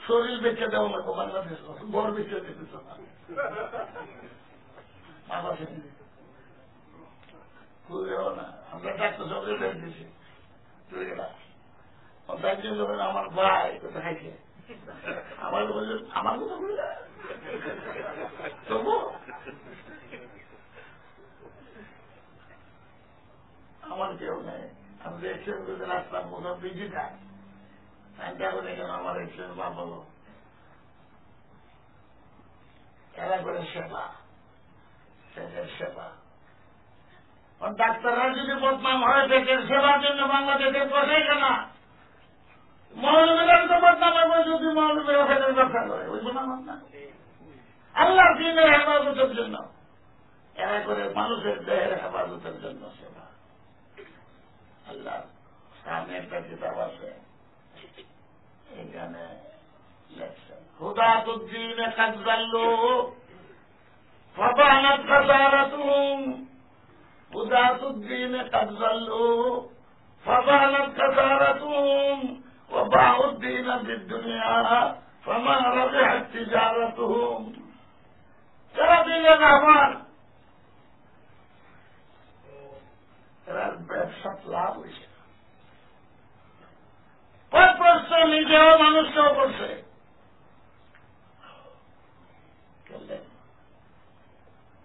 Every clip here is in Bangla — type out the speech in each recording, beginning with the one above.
শরীর বেঁচে দেওয়া লাগবে বাংলাদেশ ঘর বেঁচে দিতেছ না বুঝলেও না আমরা ডাক্তার সবাই বের দিয়েছি আমার ভাই কোথায় খাইছে আমার আমার কথা বুঝলে তবু আমার কেউ নেই আমি যে এক্সিডেন্ট করতে রাস্তার মতো বিজি থাক এখন এখানে আমার এক্সিডেন্ট বা বলো এরা করে সেবা পেটের সেবা ডাক্তাররা যদি বদনাম হয় পেটের সেবার জন্য বাংলাদেশের বসেই কেনা মৌলবীরা তো বদনাম হবে যদি মৌলবীরা পেটের ব্যবসা করে ওই বদনাম না আল্লাহ দিনের হেফাজতের জন্য এরা করে মানুষের দেহের হেফাজতের জন্য সেবা আল্লাহ সামনে একটা কিতাব আছে এখানে লেখছেন হুদাতুদ্দিন কাজদাল্লু ফাবানাত কাসারাতুহুম হুদাতুদ্দিন কাজদাল্লু ফাবানাত কাসারাতুহুম ওয়া বাউদ্দিন বিদ্দুনিয়া ফামা রাবিহাত তিজারাতুহুম যারা দিলেন আমার এরা ব্যবসা লাভ হয়েছে করছে নিজেও মানুষকেও করছে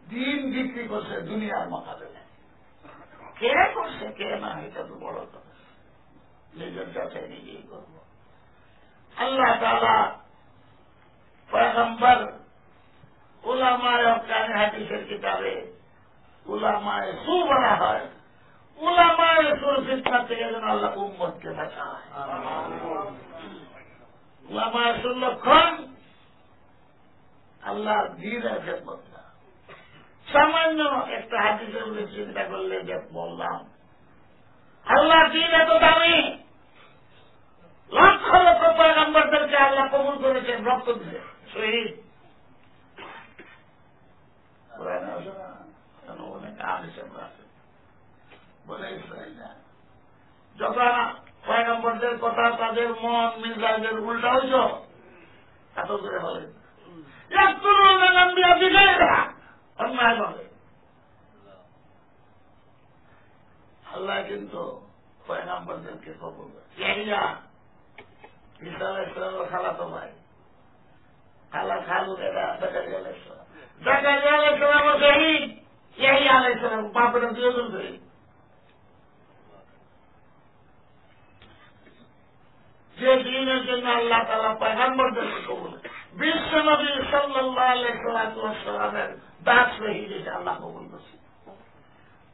দিন বিক্রি করছে দুনিয়ার মোকাবেলা কে করছে কে না এটা তো বড় কথা নিজের যাচাই নিজেই করব আল্লাহ তাআলা পয়গম্বর উলামায়ে হক্কানি হাদিসের কিতাবে উলামায়ে সু বলা হয় উলামায়ে সুর ফিতনা থেকে যেন আল্লাহ উম্মতকে বাঁচায় উলামায়ে সুর লক্ষণ আল্লাহ দ্বীনের খেদমত না সামান্য একটা হাদিসের উপরে চিন্তা করলে যে বললাম আল্লাহ দ্বীন এত দামি লক্ষ লক্ষ পয়গম্বরদেরকে আল্লাহ কবুল করেছেন রক্ত দিয়ে শহীদ অনেক আদিসের আছে বলে যখন পয়গম্বরদের কথা তাদের মন মিজাজের উল্টা হইল এত করে বলে অন্যায় বলে আল্লাহ কিন্তু পয়গম্বরদেরকে কবুল করে ঈসা আলাইহিস সালামের খালাতো ভাই খালু জাকারিয়া আলাইহিস সালাম জাকারিয়া আলাইহিস সালাম শহীদ ইয়াহইয়া আলাইহিস সালাম বাপের দুজন শহীদ যে দিনের জন্য আল্লাহ তাআলা পয়গম্বরদেরকে কবুল বিশ্ব নবী সাল্লাল্লাহু আলাইহি ওয়াসাল্লামের দাঁত শহীদ আল্লাহ কবুল করছে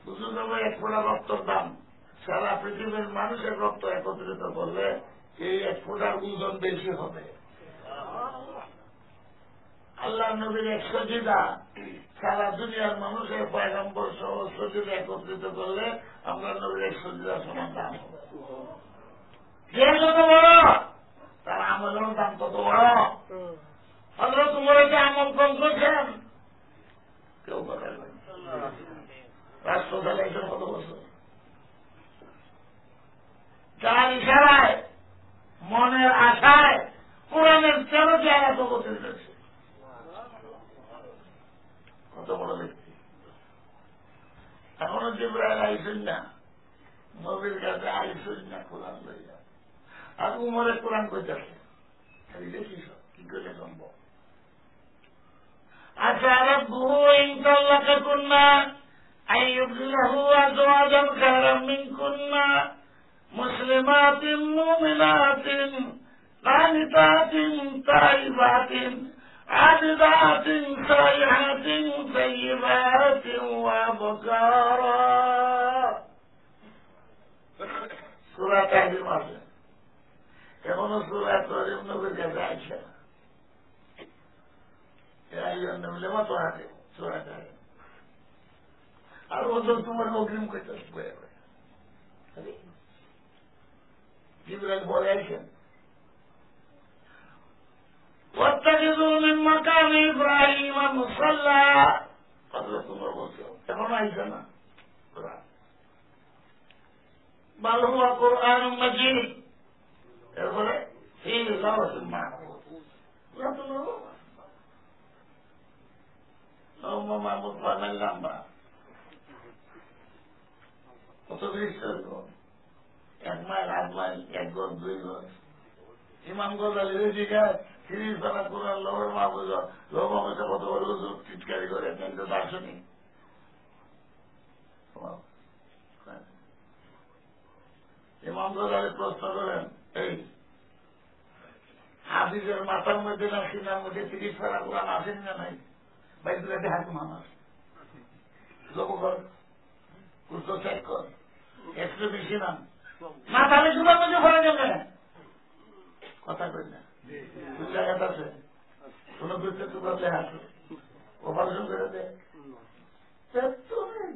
বুঝু দেবো এক ফোঁটা রক্তর দাম সারা পৃথিবীর মানুষের রক্ত একত্রিত করলে এই এক ফোঁটার ওজন বেশি হবে আল্লাহ নবীর এক সজিদা সারা দুনিয়ার মানুষের পয়গম্বর সহ সজিদা একত্রিত করলে আমরা নবীর এক সজিদার সমান দাম হবে যে যত বড় তার আমলের দাম তত বড় আমরা তোমার যে আমল কম করছেন কেউ বলেন রাষ্ট্র চালাইছেন কত বছর যার ইশারায় মনের আশায় কোরআনের 13টি আয়াত অবতীর্ণ হয়েছে কত বড় ব্যক্তি এখনো জিবরাইল আইসেন না নবীর কাছে আইসেন না কোরআন লইয়া আর উমরের কোরআন কইতেছে দেখিস কি করে সম্ভব আচ্ছা রব্বুহু ইন তাল্লাকাকুন্না أن يبدله أزواجا خيرا منكن مسلمات مؤمنات قانتات تائبات عابدات سائحات طيبات وأبكارا سورة تحريم আছে এখনো সূরা তাহরিম নবীর কাছে আইসা এই জন্য লেমা তো আছে সূরা তাহরিম আর ওদের তোমার অগ্রিম করতে জিবরাইল বলে আইছেন واتخذوا من مقام إبراهيم مصلى তোমরা বলছো এখন আইছে না بل هو قرآن مجيد এরপরে এই লাওয়াতুল মাহফুজ মাহমুদ পাবেন লম্বা কত দৃশ্য 1 মাইল 8 মাইল 1 গজ 2 গজ ইমাম গজালি জিজ্ঞাসা 30 পারা কোরআন লোহর মাহফুজ লোহ মাহফুজে কত বড় চিৎকারি করে কিন্তু দার্শনিক ইমাম গজালি প্রশ্ন করেন এই হাফিজের মাথার মধ্যে না সিনার মধ্যে 30 পারা কোরআন আসেন না নাই বাইরে দেখাত মানুষ লোকর কুস্ত চেক কর একটু বেশি না মাথারে জুমার মধ্যে ভরে যাবে কথা কই না জায়গাটা আছে কোন বুঝতে তো বদলে আছে অপারেশন করে দেয়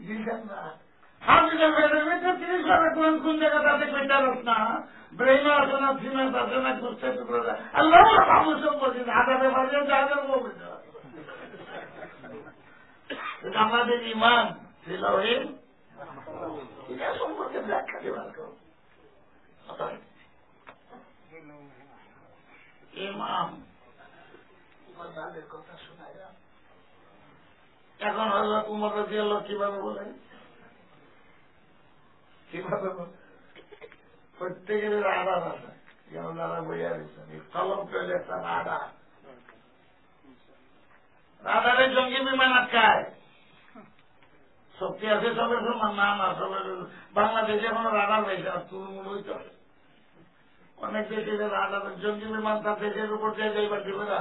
দিলেন না হাফিজের বেড়ে বেঁচে 30 পারা কোরআন কোন জায়গাটা আছে বেটারস না ব্রেইন আছে না সিনাস আছে না কুস্তে টুকরো আল্লাহ বাবু সম্পর্কে আদাবে বাজে জাহাজের বলবে আমাদের ইমান ফিলহিম এটা সম্পর্কে ব্যাখ্যা দেওয়ার ইমাম কথা শোনা যায় এখন হজরত উমর রাদিয়াল্লাহু কিভাবে বলেন কিভাবে প্রত্যেকের আধার আছে যেন যারা বইয়া দিচ্ছেন কলম পেলে একটা আধার রাডারে জঙ্গি বিমান আটকায় শক্তি আছে সবের সমান না না সবের বাংলাদেশে কোনো রাডার হয়েছে আর তুলমূল হইতে অনেক দেশে রাডারের জঙ্গি বিমান তার দেশের উপর দিয়ে যাইবার দিবে না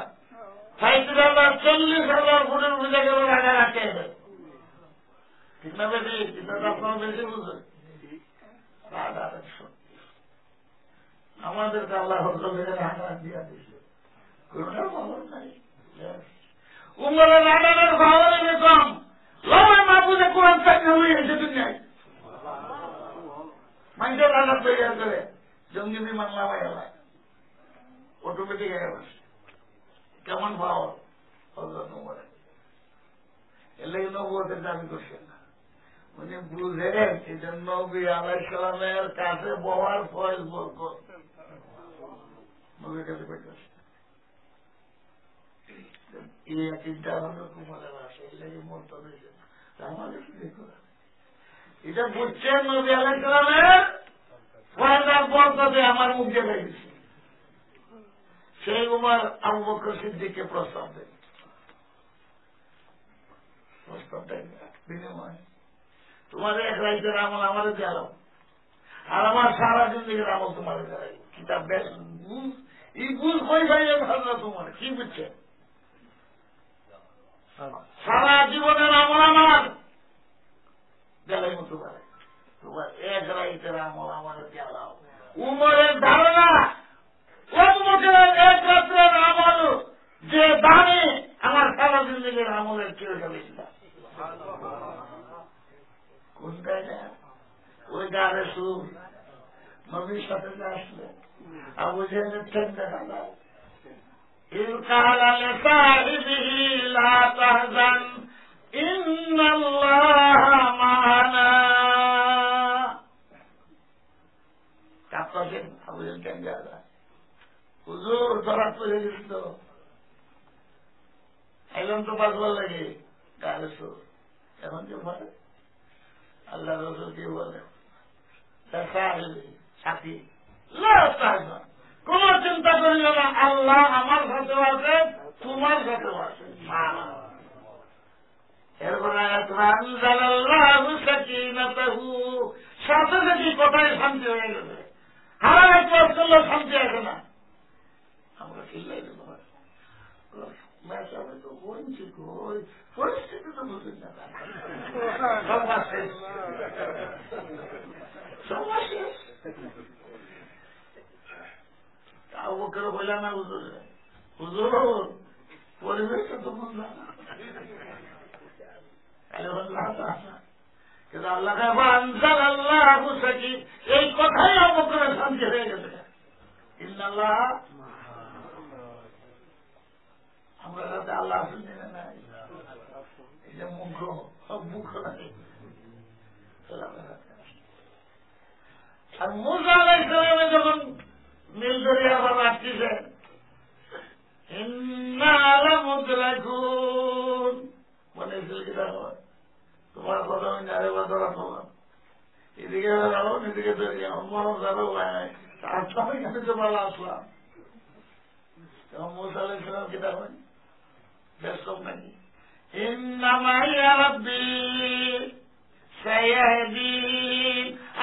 40,000 ফুটের বুঝে গেল রাডার আটকে ঠিক না বেশি আপনার বেশি বুঝে রাডারের শক্তি আমাদেরকে আল্লাহ রাডার দিয়া দিচ্ছে কোনটা খবর নাই উমরের রাডারের খবর কম লবে মাহফুজে কোরআন চাকরি হয়ে গেছে দুনিয়ায় মানুষের রাডার তৈরি করে জঙ্গি বিমান নামাই এলায় অটোমেটিক হয়ে গেছে কেমন পাওয়ার হজরত উমরের এলে নবুয়তের দাবি করছেন না উনি বুঝেন এই জন্য নবী আলাইহিস সালামের কাছে বহার ফয়েজ বরকত নবীর কাছে পেয়েছে এটা বুঝছেন নবী আলাইহিস সালামের ফয়েজার বরকতে আমার মুখ দিয়ে গেছে সেই উমর আবু বকর সিদ্দিককে প্রস্তাব দেন প্রস্তাব দেন বিনিময় তোমার এক রাইতের আমল আমাদের দেওয়া আর আমার সারা জিন্দিগির আমল তোমার দেওয়াই কিতাব বেশ বুঝ এই বুঝ হয়ে যায় ভাবনা তোমার কি বুঝছে সারা জীবনের আমল আমার দেওয়াই মতো পারে তোমার এক রাইতের আমল আমাদের দেওয়া উমরের ধারণা এক রাত্রের আমল যে দামি আমার সারা জিন্দিগির আমলের কেউ যাবে কোনটাই না ওই গাড়ে সুর নবীর সাথে আসলে আবু জেহেলের ঠেক দেখা যায় إذ قال لصاحبه لا تحزن إن الله معنا কাঁপতেন আবু জেহেল কেন যায় হুজুর ধরা পড়ে গেছি তো এলাম তো পাগল লাগে গাড়ে সুর এখন যে বলে আল্লাহ রসুল কি বলে সাথী কোন চিন্তা করিল না আল্লাহ আমার সাথেও আছে তোমার সাথেও আছে এরপরে সাথে সাথে কোথায় শান্তি হয়ে গেছে হারা এক মাস করলে শান্তি আছে না আমরা চিল্লাই দেবো তো বলছি ওই পরিস্থিতি তো বুঝুন না ওকে বললাম না হুজুর হুজুর পরিবেশটা তো বুঝলাম না কিন্তু আল্লাহ এই কথাই অবকরে শান্তি হয়ে গেছে ইন্নাল্লাহ আমরা যাতে আল্লাহ জেনে নাই এই যে মুখ মুখ নাই আর মুসা আলাইহিস সালামে যখন নীল দরিয়ার বাবা আসছিলেন দেখুন বলেছিল কি দেখো তোমার কথা আমি নারে বা ধরা তোমার এদিকে বেড়াবো এদিকে তৈরি মরম যাবে আসলাম এখানে তো ভালো আসলাম মুসা আলাইহিসসালাম কি দেখবেন ব্যস্ত নাকি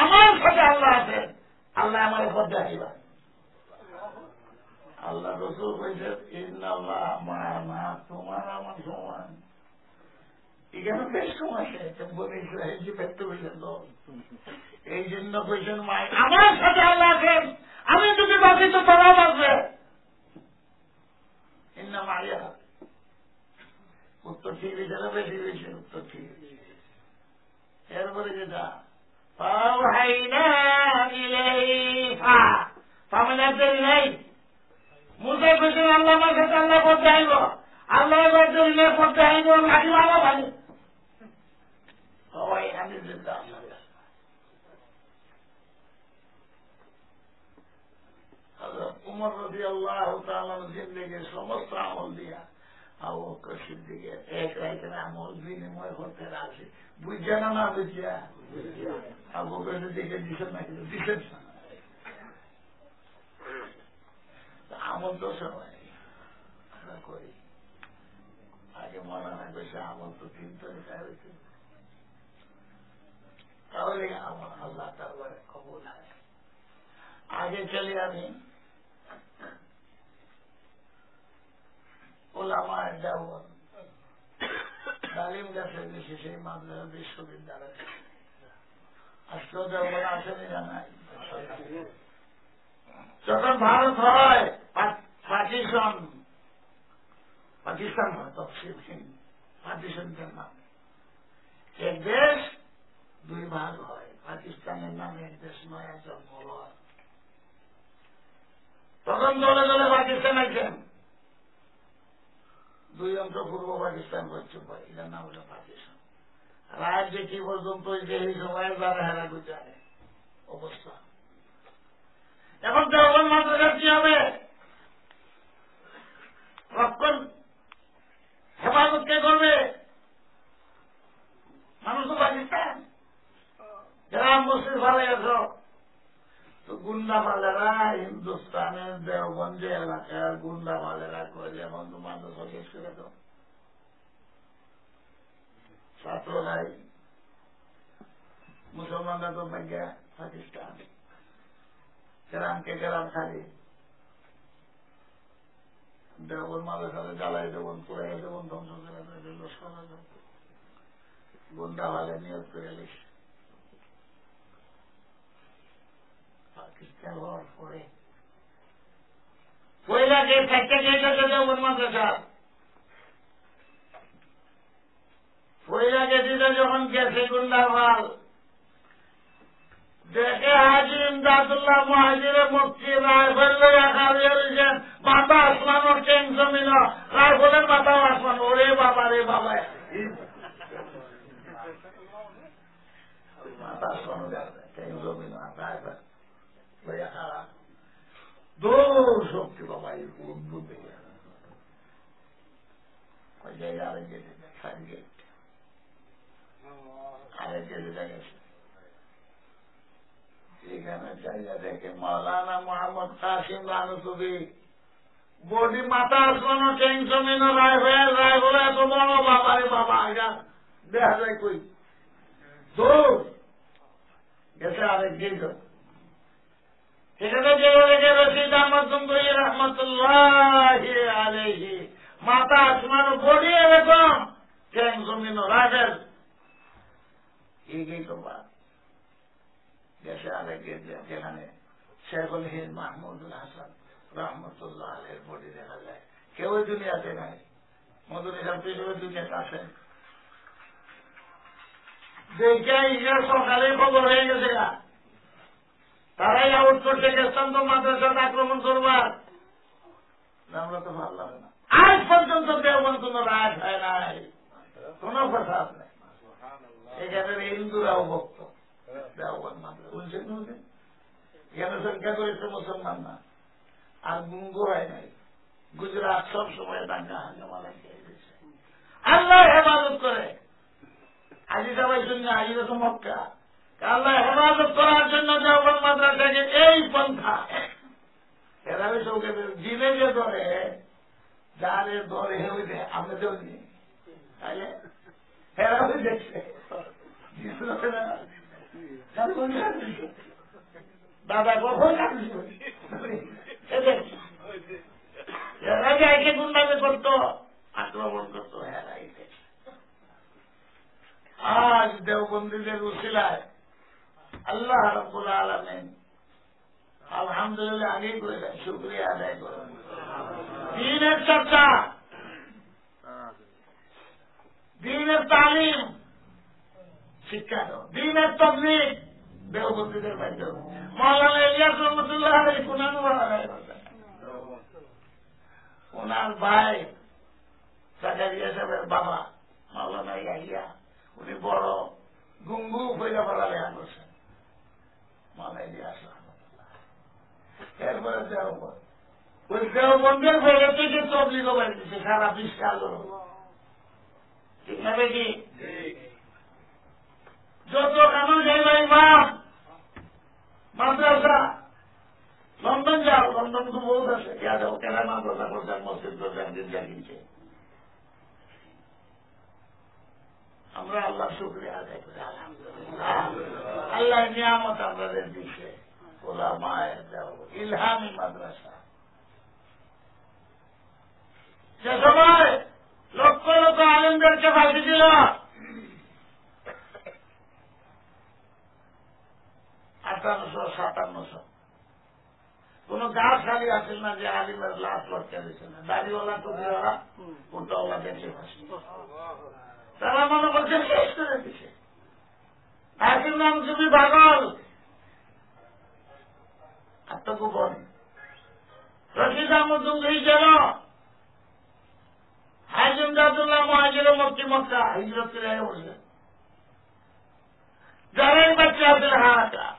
আমার সাথে আল্লাহ আছেন আল্লাহ আমার পথ দেখাইবা আল্লাহ রসুল কইছেন ইন্নাল্লাহ মা'ানা তোমার আমার সমান এখানে বেশ সময় বলে ইসরায়েল যে ব্যক্ত হইলেন এই জন্য কইছেন মাই আমার সাথে আল্লাহ আছেন আমি যদি বাঁচি তো তারাও বাঁচবে ইন্না মাইয়া উত্তর ঠিক হয়েছে না বেশি হয়েছে উত্তর ঠিক হয়েছে এরপরে যেটা নেই মুসে কইছেন আল্লাহ আমার সাথে আল্লাহ পথে আইব আল্লাহ পথে আইব লাঠি মারা ভাই সবাই আমি জিন্দা উমর রাদিয়াল্লাহু তাআলা জিন্দেগির সমস্ত আমল দিয়া আবু বকর সিদ্দিকের এক রাতের আমল বিনিময় করতে রাজি বুঝছে না বুঝছে আবু বকর সিদ্দিকের দিচ্ছেন না কিন্তু দিচ্ছেন আমল তো সবাই করি আগে মনে হয় বেশি আমল তো 3 তরিকা হয়েছে তাহলে আমার আল্লাহ তাআলার কবুল হয় আগে চলে আমি ওলামায়ে দেওবন্দ তালিম গাছের বেশি সেই মাদ্রাসা বিশ্ববিদ্যালয় আজকেও দেওবন্দ আসেনি জানাই যখন ভারত হয় পাকিস্তান হয় তফসিল পাকিস্তানের নামে এক দেশ 2 ভাগ হয় পাকিস্তানের নামে এক দেশ নয়া জন্ম হয় তখন দলে দলে পাকিস্তান আছেন 2 অংশ পূর্ব পাকিস্তান পশ্চিম এটার নাম হল পাকিস্তান রাত দেখি পর্যন্ত যে এই সময়ের দ্বারা হেরা গুজারে অবস্থা এখন দেওবন্দ মাদ্রাসা কি হবে রক্ষণ হেফাজত কে করবে মানুষ তো পাকিস্তান যারা মুসলিম ভালো আছো তো গুন্ডামালেরা হিন্দুস্তানের দেওবন্দ এলাকার গুন্ডামালেরা করে যেমন মাদ্রাসা শেষ করে তো ছাত্ররাই মুসলমানরা তো ভাগ্যা পাকিস্তান গ্রামকে গ্রাম খালি দেওবন্দ মাদ্রাসাতে জ্বালাই দেবন পুরাই দেবন ধ্বংস করে গুন্ডা ভালে নিয়োগ করে গেছে পাকিস্তান হওয়ার পরে পয়লা যে থাকতে গেছে দেওবন্দ মাদ্রাসা পয়লা গেছিল যখন গেছে গুন্ডামাল দেখে হাজি ইমদাদুল্লাহ মুহাজিরে মুফতি রাইফেল রাখা দিয়েছেন মাথা আসমানো ট্যাঙ্ক জমিন রাইফেলের মাথা আসমান ওরে বাবা রে বাবা মাথা আসমানো ট্যাঙ্ক জমিন রাইফেল দূর শক্তি বাবা উদ্ভুত আরেক গেছে গেছে এখানে জায়গা দেখে মৌলানা মোহাম্মদ কাসিম রানুসুবি বডি মাথা আসমানো ট্যাঙ্ক জমিন রাইফেল এত বড় বাবা রে বাবা এটা দেখা যায় কই দূর গেছে আরেক গেছে সেখানে যে রেখে রশিদ আহমদ গঙ্গোই রহমতুল্লাহ আলাইহি মাথা আসমানো বডি এরকম ট্যাঙ্ক জমিন রাইফেল এই তো বাদ जैसे आगे যেখানে শেখুল হিন্দ মাহমুদুল হাসান রহমতুল্লাহ আলের বডি দেখা যায় কেউ দুনিয়াতে নাই মধুর হিসাব হিসেবে দুনিয়াতে আসেন দেখে ইংরেজ সকালে খবর হয়ে গেছে তারাই আউট করতে গেছিলাম তো মাদ্রাসাতে আক্রমণ করবার আমরা তো ভালো লাগে না আজ পর্যন্ত দেওবন্দ কোন রায় হয় নাই কোন ফসাদ নাই এখানে হিন্দুরাও ভক্ত দেওবন্দ মাদ্রাসা বুঝছেন এখানে সংখ্যা করেছে মুসলমান না আর গুঙ্গ হয় নাই গুজরাট সব সময় দাঙ্গা হাঙ্গামা লাগিয়ে দিচ্ছে। আল্লাহ হেফাজত করে। আজি সবাই শুনলে আজি তো মক্কা। আল্লাহ হেফাজত করার জন্য দেওবন্দ মাদ্রাসাকে এই পন্থা এরা ওই চৌকে জিনে যে ধরে যারে ধরে হইতে আমি তো তাইলে এরা ওই দেখছে দাদা কখন এরা যে একে গুন্ডামি করতো আক্রমণ করতো এরাই আজ দেওবন্দীদের উসিলায় আল্লাহ রাব্বুল আলামিন আলহামদুলিল্লাহ আগেই করে দেয়, শুকরিয়া আদায় করুন। দ্বীনের চর্চা, দ্বীনের তালিম শিক্ষা দাও, দ্বীনের তবলিগ দেওবন্দীদের মাধ্যমে। মাওলানা ইলিয়াস রহমতুল্লাহ আলাইহি কুনানু ওনার ভাই জাকারিয়া সাহেবের বাবা মাওলানা ইয়াহিয়া, উনি বড় গুঙ্গু হইয়া পড়া লেখা করছেন মাওলানা ইলিয়াস রহমতুল্লাহ। এরপরে দেওবন্দ, ওই দেওবন্দের বাইরে থেকে তবলিগও বাইরে দিচ্ছে সারা বিশ্বে আলো, ঠিক না বেটি? যত কানু যাইবা ইমাম মাদ্রাসা লন্ডন যাও, লন্ডন তো বহুত আছে, ইয়া যাও কেন মাদ্রাসা করছেন, মসজিদ করছেন, গির্জা কিনছে। আমরা আল্লাহ শুকরিয়া আদায় করি, আলহামদুলিল্লাহ আল্লাহ নিয়ামত আমাদের দিচ্ছে। ওলামায়ে দেওবন্দ ইলহামি মাদ্রাসা, যে সময় লক্ষ লক্ষ আলেমদেরকে ফাঁসি দিল, 1857 কোন গাছ খালি আসেন না যে আলিমের লাশ লটকে দিচ্ছে না, দাড়িওয়ালা টুপিওয়ালা উল্টাওয়ালা দেখলে ফাঁসি। তারা মনে করছে শেষ করে দিচ্ছে। হাকিম নাম তুমি পাগল আত্মগোপন। রশিদ আহমদ জঙ্গি গেল, হাজিম জাদুল্লাহ মহাজির মক্কি মক্কা হিজরত করে বসে, যারাই বাচ্চা আছেন হাহাকার,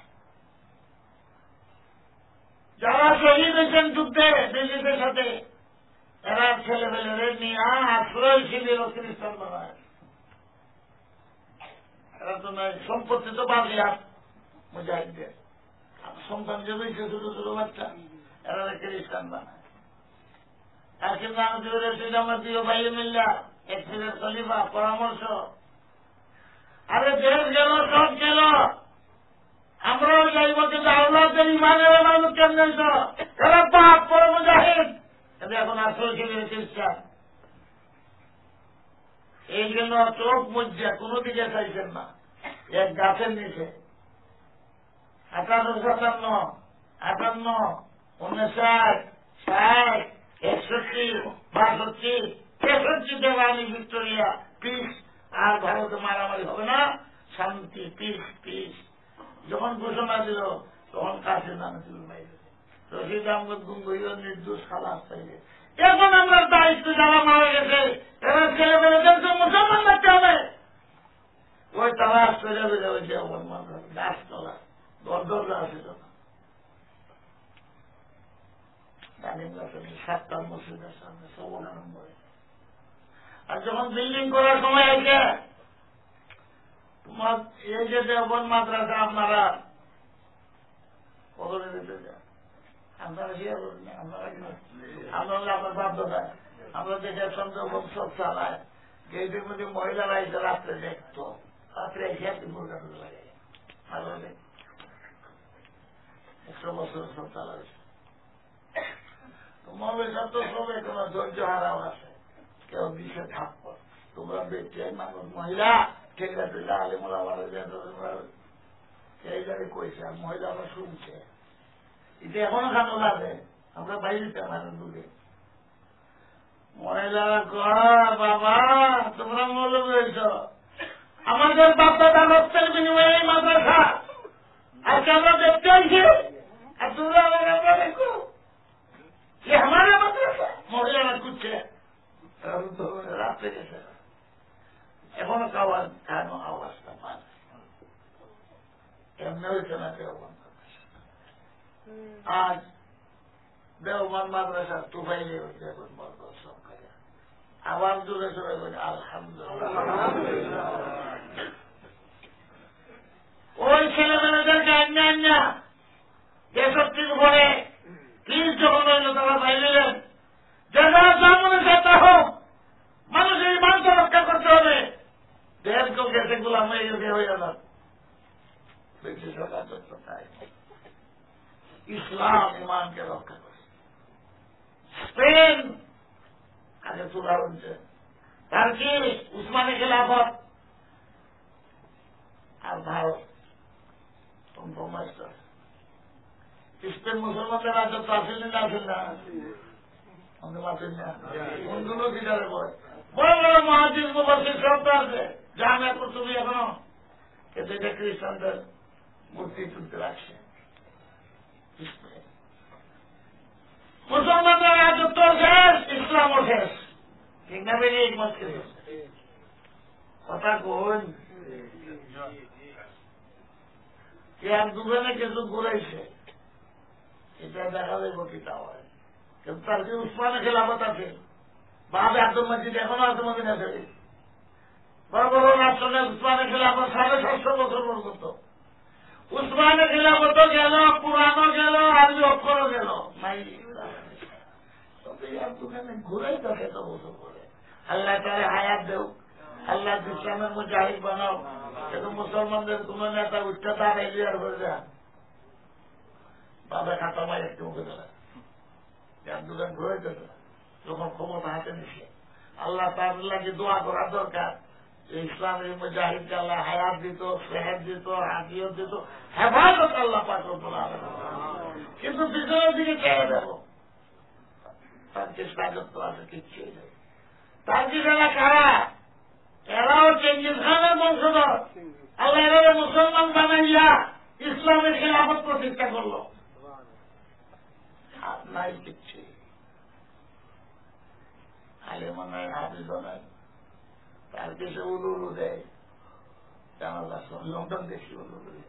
যারা শহীদ হয়েছেন যুদ্ধে ব্রিটিশের সাথে, এরা ছেলেবেলে নিয়ে আশ্রয় শিবির ও খ্রিস্টান বানায়। এরা তো নয়, সম্পত্তি তো বাগিয়াত মুজাহিদদের, সন্তান যে হয়েছে ছোট ছোট বাচ্চা, এরা খ্রিস্টান বানায়। হাকিম নাম রশিদ আহমদ প্রিয় ভাই মিল্লা এক্সিডেন্ট খলিফা পরামর্শ, আরে দেশ গেল সব গেল, আমরাও যাইব, কিন্তু আল্লাহদের ইমানের মানুষ কেমন এরা বাপ পরে মুজাহিদ, এদের এখন আশ্রয় শিবিরে খ্রিস্টান। এই জন্য চোখ মজ্জা কোনো দিকে চাইছেন না, এক গাছের নিচে 1857, 58, 59, 60, 61, 62, 63 রানী ভিক্টোরিয়া পিস, আর ভারতে মারামারি হবে না, শান্তি, পিস পিস। যখন ঘোষণা দিল তখন কাছে নাম ছিল বাইরে, রশিদ আহমদ গুঙ্গুইও নির্দোষ খালাস পাইলে। এখন আমরা দায়িত্ব যারা মারা গেছে এরা ছেলেমেয়েদেরকে মুসলমান রাখতে হবে। ওই তালাশ করে যাবে, ওই যে গাছতলা গর্দররা আছে যখন ডালিম গাছের 7টা মসজিদের সামনে সবন নম্বরে। আর যখন বিল্ডিং করার সময় আছে, তোমার এই যে দেওবন্দ মাদ্রাসা আপনারা কবরে দিতে যান, আপনারা কি আপনারা আপনার বাধ্যতা, আমরা দেখে সন্দেহ সব চালায়, গেটের মধ্যে মহিলারা এসে রাত্রে দেখতো, রাত্রে এসে একটু মুরগা টুকে লাগে, ভালো 100 বছর সব চালা হয়েছে। মৌলভী সাহেব তো সব এখন ধৈর্য হারাও আছে, কেউ দিচ্ছে থাপ্পড়, তোমরা দেখছে মানুষ মহিলা ঠিক আছে আলিমুল এই জায়গায় কইছে, আর মহিলারা শুনছে, এটা এখনো খানো লাগে, আমরা বাইরে মানুষ দুলে মহিলারা কয় বাবা তোমরা মৌলভী হয়েছ, আমাদের বাপদাদা রক্তের বিনিময়ে মাদ্রাসা, আজকে আমরা দেখতে হয়েছি, আর তোমরা আমরা দেখো যে আমার মাদ্রাসা। মহিলারা খুঁজছে, রাত্রে গেছে, এখনো খাওয়ার খানো আওয়াজটা পান, এমনি হয়েছে না দেওবন্দ। আজ দেওমান মাদ্রাসা তুফাইলে দেখুন বরকত সহকারে আবার জোরে জোরে বলে আলহামদুলিল্লাহ। ওই ছেলেমেয়েদেরকে আন্যা 63 উপরে 30 যখন হইল তারা বাইলেন যারা জামনে যেতে হোক মানুষের ইমানকে রক্ষা করতে হবে। দেশকেও গেছে গোলাম হয়ে গেছে হয়ে যান ইসলাম ইমানকে রক্ষা করে। স্পেন আগে তুলা হচ্ছে তার কি উসমানী খেলাফত আর ভারত স্পেন মুসলমানদের রাজত্ব আসেন না আসেন না কোনগুলো বিচারে বয় বড় বড় মহাজিদ মুবাসসির সব তো আছে জামিয়া কুতুবী এখনো কিন্তু এটা খ্রিস্টানদের মূর্তি তুলতে রাখছে। মুসলমানদের রাজত্ব শেষ ইসলামও শেষ ঠিক না বেরিয়ে এক মত কথা কোন আর দুজনে কিছু ঘুরাইছে এটা দেখা যাইব কিতা হয় কিন্তু তার কি উসমানে খেলাফত আছে বাদ আব্দুল মজিদ এখনো আছে মদিনা থেকে বড় বড় রাষ্ট্রে উসমানে খেলাফত 750 বছর পর্যন্ত উসমানে খেলাফত গেল পুরানো গেল আরবি অক্ষরও গেল নাই দুজনে ঘুরাই থাকে তো বছর করে আল্লাহ তারা হায়াত দেও আল্লাহ ইসলামের মুজাহিদ বানাও কিন্তু মুসলমানদের কোন নেতা উঠতে তার এলিয়ার করে দেন বাবা খাতা মাই একটু মুখে দেয় দুজন ঘুরাইতেছে যখন ক্ষমতা হাতে নিচ্ছে আল্লাহ তার লাগে দোয়া করা দরকার ইসলামের মুজাহিদকে আল্লাহ হায়াত দিত সেহেদ দিত হাজিয়ত দিত হেফাজত আল্লাহ পাক রব্বুল আলামিন কিন্তু পিছনের দিকে চেয়ে দেব তার চেষ্টা করতে আছে কিচ্ছু নেই তার কি যারা কারা এরাও চেঙ্গিস খানের বংশধর আল্লাহ এরা মুসলমান বানাইয়া ইসলামের খেলাফত প্রতিষ্ঠা করল নাই কিচ্ছু আলেমা নাই হাফিজ নাই তার কিছু উলু উলু দেয় জানালা লন্ডন দেখি উলু উলু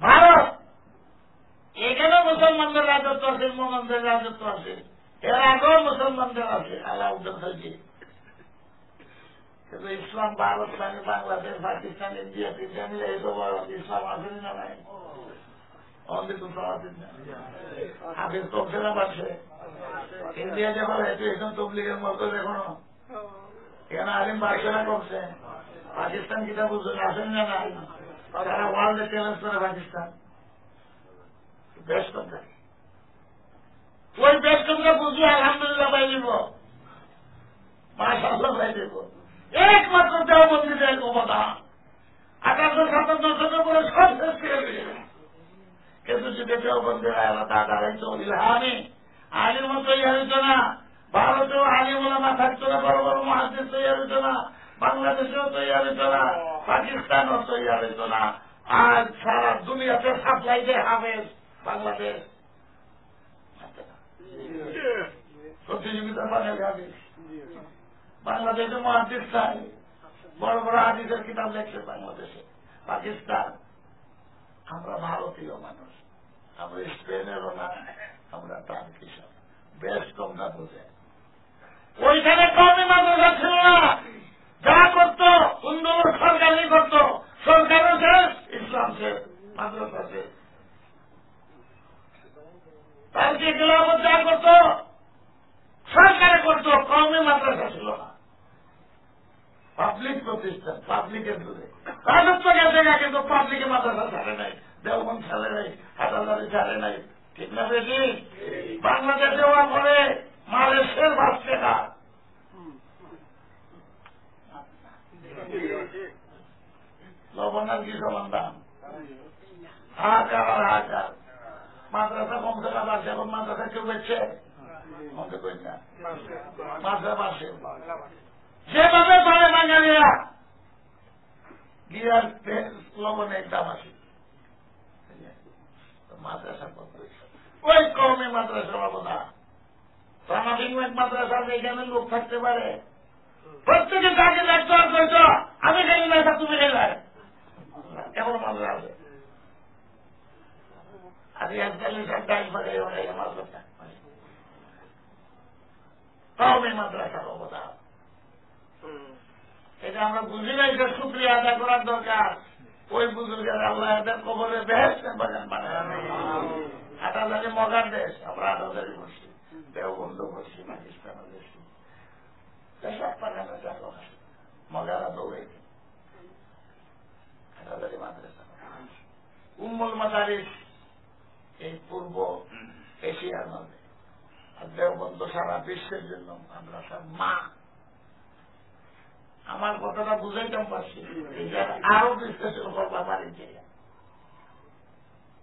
ভারত এখানেও মুসলমানদের রাজত্ব আছে মোহাম্মদের রাজত্ব আছে এর আগেও মুসলমানদের আছে আলাউদ্দিন খালজি কিন্তু ইসলাম ভারত মানে বাংলাদেশ পাকিস্তান ইন্ডিয়া তিনটা মিলে এই তো ইসলাম আসেনি না নাই অনেক হাফিজ কমছে না পারছে ইন্ডিয়া যখন হয়েছে এখন তবলিগের মতো এখনো এখানে আলিম বাড়ছে না করছে পাকিস্তান কিতা বুঝছেন আসেন না নাই তারা ওয়ার্ল্ডে চ্যালেঞ্জ করে পাকিস্তান বেশ কথা ওই বেশ কথা বুঝলে আলহামদুলিল্লাহ পাই দিব মাশাআল্লাহ পাই দিব একমাত্র দেওবন্দীদের অবদান 1857 করে সব শেষ করে দিয়েছে কিন্তু যদি দেওবন্দীরা আলাদা দাঁড়াইতো ইলহামি আলিম তৈরি হইত না ভারতেও আলিম ওলামা থাকতো না বড় বড় মুহাদ্দিস তৈরি হইত না বাংলাদেশেও তৈরি হইত না পাকিস্তানও তৈরি হইত না আর সারা দুনিয়াতে সাপ্লাই দেয় হাফেজ বাংলাদেশ প্রতিযোগিতা বাঙালি হাদিস বাংলাদেশে মুহাদ্দিস চাই বড় বড় হাদিসের কিতাব লেখছে বাংলাদেশে পাকিস্তান আমরা ভারতীয় মানুষ আমরা স্পেনেরও না আমরা টার্কিশ বেশ কমটা বুঝে ওইখানে কমই মাদ্রাসা ছিল না যা করত সুন্দর সরকারই করত সরকারও শেষ ইসলাম শেষ মাদ্রাসা শেষ তার কি খেলাফত যা করত সরকারে করত কমই মাদ্রাসা ছিল না পাবলিক প্রতিষ্ঠান পাবলিকের দূরে রাজত্ব গেছে না কিন্তু পাবলিকে মাদ্রাসা ছাড়ে নাই দেওবন্দ ছাড়ে নাই হাটাদারি ছাড়ে নাই ঠিক না বেশি বাংলাদেশে হওয়া পরে মালয়েশিয়ার 5 টাকা লবণের কি সমান দাম হাহাকার আর হাহাকার মাদ্রাসা কমছে না বাড়ছে এখন মাদ্রাসা কেউ বেচছে মনে করি না মাদ্রাসা বাড়ছে যেভাবে পারে বাঙালিরা গিয়ার লবণের দাম আছে মাদ্রাসা ওই কমে মাদ্রাসার অবদান সামাজিক মাদ্রাসা এখানে লোক থাকতে পারে প্রত্যেকে তাকে দেখতো আর করত আমি খেলি না তুমি খেলে কেমন মাদ্রাসা আছে আর রিয়াজকালের সব ডাইল ফাঁকাই ওরাই মাদ্রাসা কওমি মাদ্রাসার অবদান। এটা আমরা বুঝি না, এটা শুকরিয়া আদায় করার দরকার। ওই বুজুর্গের আল্লাহ এদের কবরে বেহেশতের বাগান বানায়। 8,000 মগার দেশ, আমরা 8,000 বসছি, দেওবন্ধ বসছি, পাকিস্তানও বসছি, সব বাগানে দেখো মগারা দৌড়াইছে। 8,000 মাদ্রাসা উম্মুল মাদারিস এই পূর্ব এশিয়ার মধ্যে, আর দেওবন্ধ সারা বিশ্বের জন্য মাদ্রাসার মা। আমার কথাটা বুঝাইতাম পারছি, আরো বিশ্লেষণ করবা বাড়িতে।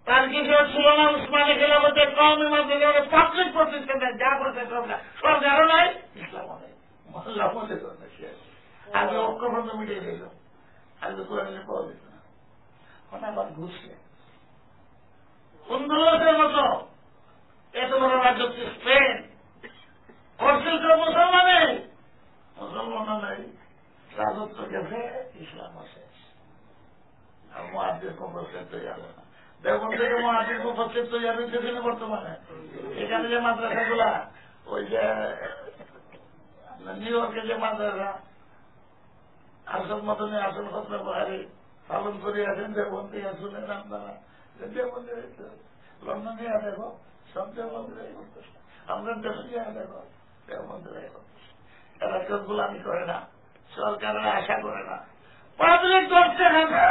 তার কিছু ছিল না উসমানী খেলাফতের কওমি মাদ্রাসা পাবলিক প্রতিষ্ঠানে যা করছে সরকারও নাই, ইসলামও নেই, মহল্লা মধ্যে শেষ। আগে ঐক্যবদ্ধ মিটিয়ে দিল, আগে কোরআনে পাওয়া যেত না, ওটা আবার ঘুষছে আন্দোলনের মতো এত বড় রাজত্ব স্পেন করছিল তো মুসলমানে, মুসলমান নাই, রাজত্ব গেছে, ইসলাম শেষ। আর মুহাদ্দিস মুফাসসির তৈরি হবে না। দেখুন থেকে মুহাদ্দিস মুফাসসির তৈরি হইতেছে না বর্তমানে। এখানে যে মাদ্রাসাগুলা, ওই যে নিউ ইয়র্কে যে মাদ্রাসা আসল মতনে আসল খতমে বুখারী পালন করে আছেন, দেবন্দী শুনেন আপনারা, দেবন্দী লন্ডনে দেখো, সব দেবন্দীরাই করতেছে, আমরা দেশে দেখো দেবন্দীরাই করতেছে। এরা কেউ গোলামি করে না, সরকারের আশা করে না, পাবলিক করতে হবে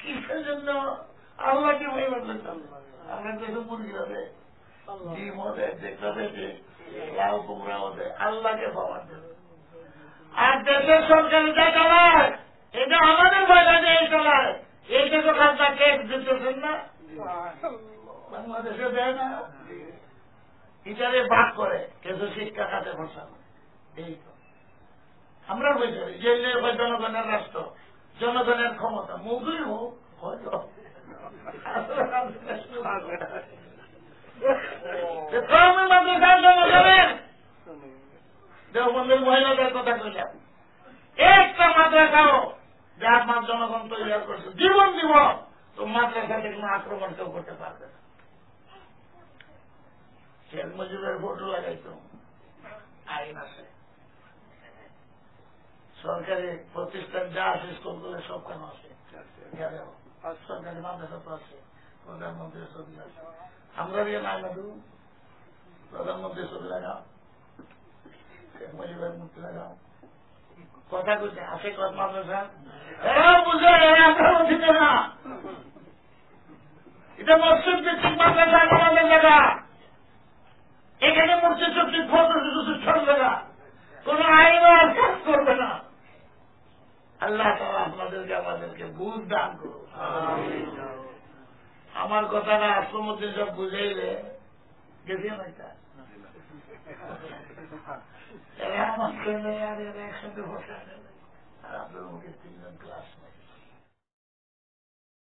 কিসের জন্য? আল্লাহকে পরিবার করতাম। আমরা দেশে মুরগিরা দেয়, ডিমও দেয়, দেখতে যে লাউ কুমড়াও দেয়, আল্লাহকে পাওয়ার জন্য। আর দেশের সরকার যা চালায়, এটা আমাদের পয়সা দিয়ে চালায়। এইটা তো খাতা ট্যাক্স দিতেছেন না, বাংলাদেশে দেয় না, এটারে ভাগ করে কিছু শিক্ষা খাতে খরচা করে। এই তো আমরা বুঝতে পারি যে জনগণের রাষ্ট্র, জনগণের ক্ষমতা, মুখই হোক হয়তো জনগণের। দেওবন্দের মহিলাদের কথা কইলাম, একটা মাদ্রাসাও যার মার জনগণ তৈরি করছে, জীবন দিব তো মাদ্রাসাতে কোনো আক্রমণ কেউ করতে পারবে না। শেখ মুজিবের ভোটও লাগাইত, আইন আছে, সরকারি প্রতিষ্ঠান যা আছে, স্কুলগুলো সব কেন আছে, সরকারি মাদ্রাসা তো আছে, প্রধানমন্ত্রীর ছবি আছে। আমরা দিয়ে নাই না দু প্রধানমন্ত্রীর ছবি লাগাও, শেখ মুজিবের মূর্তি লাগাও, কথা কইছে আছে কত মাদ্রাসা, এরা বুঝে আমরা বুঝিতে না। এটা মসজিদ ভিত্তিক মাদ্রাসা, আমাদের জায়গা, এখানে মূর্তি চুক্তি ফটো শুধু চলবে না, কোন আইন আর কাজ করবে না। আল্লাহ তাআলা আপনাদেরকে আমাদেরকে বুঝ দান করুন। আমার কথাটা আসমুদ্দিন সব বুঝাইলে গেছি না, এরা আমার ছেলে আর এরা একসাথে বসে আর আপনার মুখে 3 জন ক্লাস নেই।